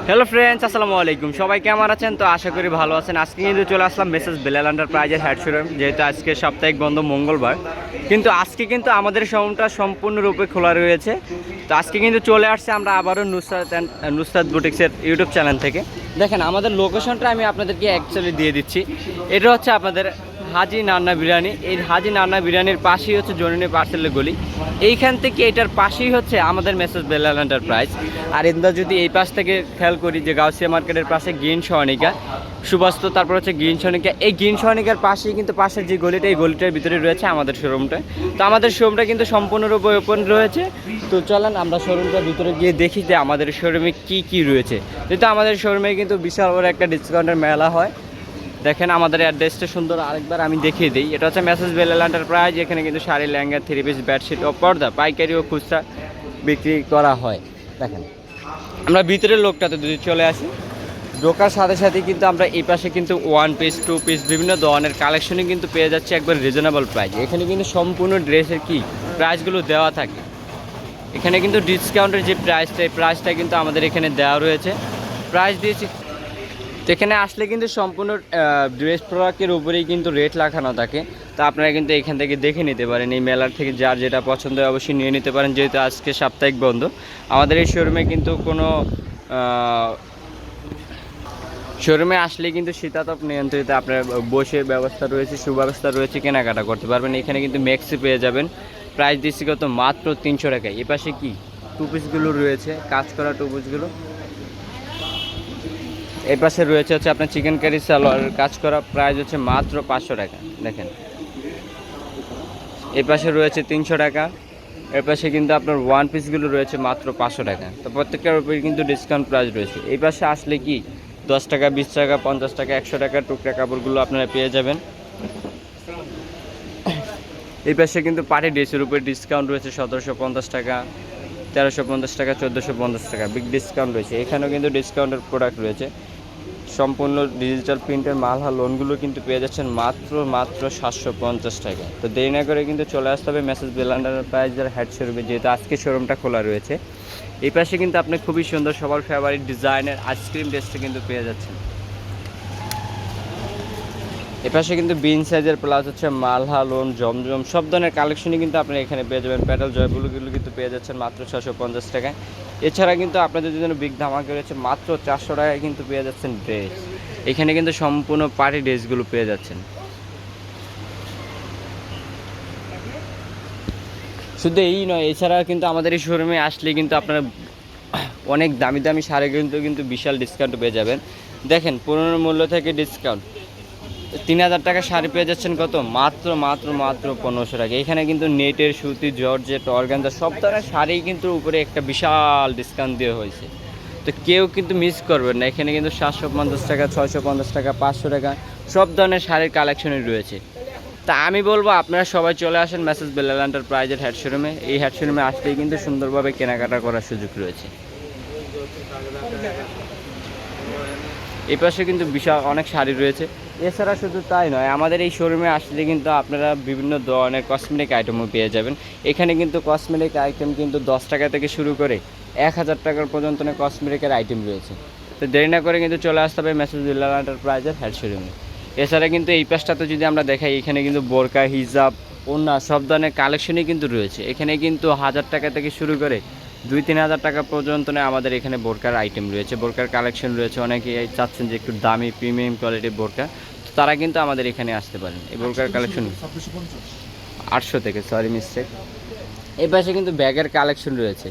Hello friends, আসসালামু আলাইকুম। সবাই কেমন আছেন? তো আশা করি ভালো আছেন। আজকে কিন্তু চলে আসলাম মেসেজ বেলাল এন্টারপ্রাইজের হেড শোরুম, যেহেতু আজকে সাপ্তাহিক বন্ধ মঙ্গলবার, কিন্তু আজকে কিন্তু আমাদের শোরুমটা সম্পূর্ণরূপে খোলা রয়েছে। তো আজকে কিন্তু চলে আসছে আমরা আবারও নুসরাত বুটিক্সের ইউটিউব চ্যানেল থেকে। দেখেন আমাদের লোকেশনটা আমি আপনাদেরকে অ্যাকচুয়ালি দিয়ে দিচ্ছি। এটা হচ্ছে আপনাদের হাজি নান্না বিরিয়ানি। এই হাজি নান্না বিরিয়ানির পাশেই হচ্ছে জননী পার্সেলের গলি। এইখান থেকে এটার পাশেই হচ্ছে আমাদের মেসেজ বেলাল এন্টারপ্রাইজ। আর এন্দা যদি এই পাশ থেকে খেয়াল করি যে গাউসিয়া মার্কেটের পাশে গ্রিন সহনিকা সুবাস্ত, তারপর হচ্ছে গ্রিন সহনিকা। এই গ্রিন সহনিকার পাশেই কিন্তু পাশের যে গলিটা, এই গলিটার ভিতরে রয়েছে আমাদের শোরুমটা। তো আমাদের শোরুমটা কিন্তু সম্পূর্ণরূপে ওপেন রয়েছে। তো চলেন আমরা শোরুমটার ভিতরে গিয়ে দেখি যে আমাদের শোরুমে কি কি রয়েছে। যেহেতু আমাদের শোরুমে কিন্তু বিশাল বড় একটা ডিসকাউন্টের মেলা হয়। দেখেন আমাদের অ্যাড্রেসটা সুন্দর আরেকবার আমি দেখিয়ে দিই। এটা হচ্ছে মেসেজ বেলাল এন্টারপ্রাইজ। এখানে কিন্তু sari, lehenga, three piece, bedsheet ও পর্দা পাইকারি ও খুচরা বিক্রি করা হয়। দেখেন আমরা ভিতরের লোকটাতে যদি চলে আসি, ঢোকার সাথে সাথে কিন্তু আমরা এই পাশে কিন্তু ওয়ান পিস, টু পিস বিভিন্ন ধরনের কালেকশনই কিন্তু পেয়ে যাচ্ছে একবার রিজনেবল প্রাইস। এখানে কিন্তু সম্পূর্ণ ড্রেসের কি প্রাইসগুলো দেওয়া থাকে। এখানে কিন্তু ডিসকাউন্টের যে প্রাইসটা, এই প্রাইসটা কিন্তু আমাদের এখানে দেওয়া রয়েছে। প্রাইস দিয়েছি তো এখানে আসলে কিন্তু সম্পূর্ণ ড্রেস প্রোডাক্টের উপরেই কিন্তু রেট লাগানো থাকে। তো আপনারা কিন্তু এখান থেকে দেখে নিতে পারেন। এই মেলার থেকে যার যেটা পছন্দ হয় অবশ্যই নিয়ে নিতে পারেন, যেহেতু আজকে সাপ্তাহিক বন্ধ। আমাদের এই শোরুমে কিন্তু কোনো শোরুমে আসলে কিন্তু শীতাতপ নিয়ন্ত্রিত আপনার বসে ব্যবস্থা রয়েছে, সুব্যবস্থা রয়েছে, কেনাকাটা করতে পারবেন। এখানে কিন্তু ম্যাক্সি পেয়ে যাবেন। প্রাইস দিচ্ছি কত? মাত্র 300 টাকায়। এ পাশে কি টু পিসগুলো রয়েছে, কাজ করা টু পিসগুলো। এই পাশে রয়েছে হচ্ছে আপনার চিকেন কারি সালোয়ার কাজ করা, প্রাইস হচ্ছে মাত্র 500 টাকা। দেখেন এই পাশে রয়েছে 300 টাকা। এর পাশে কিন্তু আপনার ওয়ান পিসগুলো রয়েছে মাত্র 500 টাকা। তো প্রত্যেকটার উপরে কিন্তু ডিসকাউন্ট প্রাইস রয়েছে। এই পাশে আসলে কি 10 টাকা, 20 টাকা, 50 টাকা, 100 টাকা টুকরা কাপড়গুলো আপনারা পেয়ে যাবেন। এই পাশে কিন্তু পার্টি ড্রেসের উপরে ডিসকাউন্ট রয়েছে 1750 টাকা, 1350 টাকা, 1450 টাকা বিগ ডিসকাউন্ট রয়েছে। এখানেও কিন্তু ডিসকাউন্টের প্রোডাক্ট রয়েছে। সম্পূর্ণ ডিজিটাল প্রিন্টের মালহা লোনগুলো কিন্তু পেয়ে যাচ্ছেন মাত্র 750 টাকায়। তো দেরি না করে কিন্তু চলে আসতে হবে মেসেজ বেলাল এন্টারপ্রাইজের হেড শোরুমে, যেহেতু আজকে শোরুমটা খোলা রয়েছে। এই পাশে কিন্তু আপনি খুবই সুন্দর সবার ফেভারিট ডিজাইনের আইসক্রিম ড্রেসটা কিন্তু পেয়ে যাচ্ছেন। এ পাশে কিন্তু বিন সাইজের প্লাস হচ্ছে মালহা লোন, জমজম সব ধরনের কালেকশনই কিন্তু আপনারা এখানে পেয়ে যাবেন। প্যাডেল জয়গুলো কিন্তু পেয়ে যাচ্ছেন মাত্র 650 টাকায়। এছাড়া কিন্তু আপনাদের জন্য বিগ ধামাকা রয়েছে, মাত্র 400 টাকায় কিন্তু পেয়ে যাচ্ছেন ড্রেস। এখানে কিন্তু সম্পূর্ণ পার্টি ড্রেসগুলো পেয়ে যাচ্ছেন। শুধু এই নয়, এছাড়া কিন্তু আমাদের এই শোরুমে আসলে কিন্তু আপনারা অনেক দামি দামি শাড়ি কিন্তু বিশাল ডিসকাউন্ট পেয়ে যাবেন। দেখেন 15 মূল্য থেকে ডিসকাউন্ট 3000 টাকা শাড়ি পেয়ে যাচ্ছেন কত? মাত্র 1500 টাকা। এখানে কিন্তু নেটের, সুতি, জর্জেট, অর্গানজা সব ধরনের শাড়ি কিন্তু উপরে একটা বিশাল ডিসকাউন্ট দেওয়া হয়েছে। তো কেউ কিন্তু মিস করবেন না। এখানে কিন্তু 750 টাকা, 650 টাকা, 500 টাকা সব ধরনের শাড়ির কালেকশনই রয়েছে। তা আমি বলবো আপনারা সবাই চলে আসেন মেসেজ বেলাল এন্টারপ্রাইজের হেড শোরুমে। এই হেড শোরুমে আসলেই কিন্তু সুন্দরভাবে কেনাকাটা করার সুযোগ রয়েছে। এই পাশে কিন্তু বিশাল অনেক শাড়ি রয়েছে। এছাড়া শুধু তাই নয়, আমাদের এই শোরুমে আসলে কিন্তু আপনারা বিভিন্ন ধরনের কসমেটিক আইটেমও পেয়ে যাবেন। এখানে কিন্তু কসমেটিক আইটেম কিন্তু 10 টাকা থেকে শুরু করে 1000 টাকার পর্যন্ত কসমেটিকের আইটেম রয়েছে। তো দেরি না করে কিন্তু চলে আসতে হবে মেসেজ বেলাল এন্টারপ্রাইজের হেড শোরুমে। এছাড়া কিন্তু এই পাশটাতে যদি আমরা দেখাই, এখানে কিন্তু বোরকা, হিজাব, ওড়না সব ধরনের কালেকশনই কিন্তু রয়েছে। এখানে কিন্তু 1000 টাকা থেকে শুরু করে 2-3 হাজার টাকা পর্যন্ত আমাদের এখানে বোরকার আইটেম রয়েছে, বোরকার কালেকশন রয়েছে। অনেকেই চাচ্ছেন যে একটু দামি প্রিমিয়াম কোয়ালিটির বোরকা, তো তারা কিন্তু আমাদের এখানে আসতে পারেন। এই বোরকার কালেকশন 800 থেকে, সরি মিস্টেক। এই পাশে কিন্তু ব্যাগের কালেকশন রয়েছে।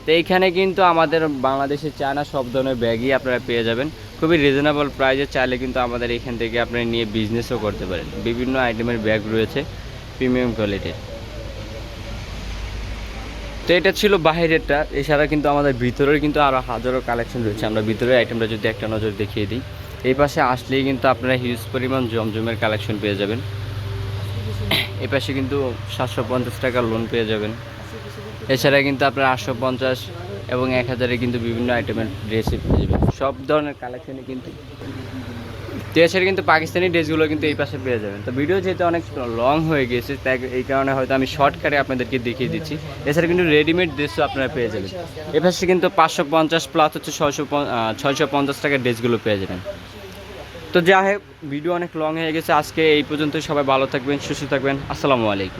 তো এইখানে কিন্তু আমাদের বাংলাদেশের চায়না সব ধরনের ব্যাগই আপনারা পেয়ে যাবেন খুবই রিজনেবল প্রাইসে। চাইলে কিন্তু আমাদের এখান থেকে আপনারা নিয়ে বিজনেসও করতে পারেন। বিভিন্ন আইটেমের ব্যাগ রয়েছে প্রিমিয়াম কোয়ালিটির। তো এটা ছিল বাহিরেরটা। এছাড়া কিন্তু আমাদের ভিতরের কিন্তু আরও হাজারো কালেকশন রয়েছে। আমরা ভিতরের আইটেমটা যদি একটা নজর দেখিয়ে দিই, এই পাশে আসলেই কিন্তু আপনারা হিউজ পরিমাণ জমজমের কালেকশন পেয়ে যাবেন। এই পাশে কিন্তু 750 টাকার লোন পেয়ে যাবেন। এছাড়া কিন্তু আপনারা 850 এবং 1000-এ কিন্তু বিভিন্ন আইটেমের ড্রেসই পেয়ে যাবেন। সব ধরনের কালেকশনই কিন্তু তো এছাড়া কিন্তু পাকিস্তানি ড্রেসগুলো কিন্তু এই পাশে পেয়ে যাবেন। তো ভিডিও যেহেতু অনেক লং হয়ে গিয়েছে তাই এই কারণে হয়তো আমি শর্টকাটে আপনাদেরকে দেখিয়ে দিচ্ছি। এছাড়া কিন্তু রেডিমেড ড্রেসও আপনারা পেয়ে যাবেন। এ পাশে কিন্তু 550 প্লাস হচ্ছে 650 টাকার ড্রেসগুলো পেয়ে যাবেন। তো যাই হোক, ভিডিও অনেক লং হয়ে গেছে আজকে এই পর্যন্ত। সবাই ভালো থাকবেন, সুস্থ থাকবেন। আসসালামু আলাইকুম।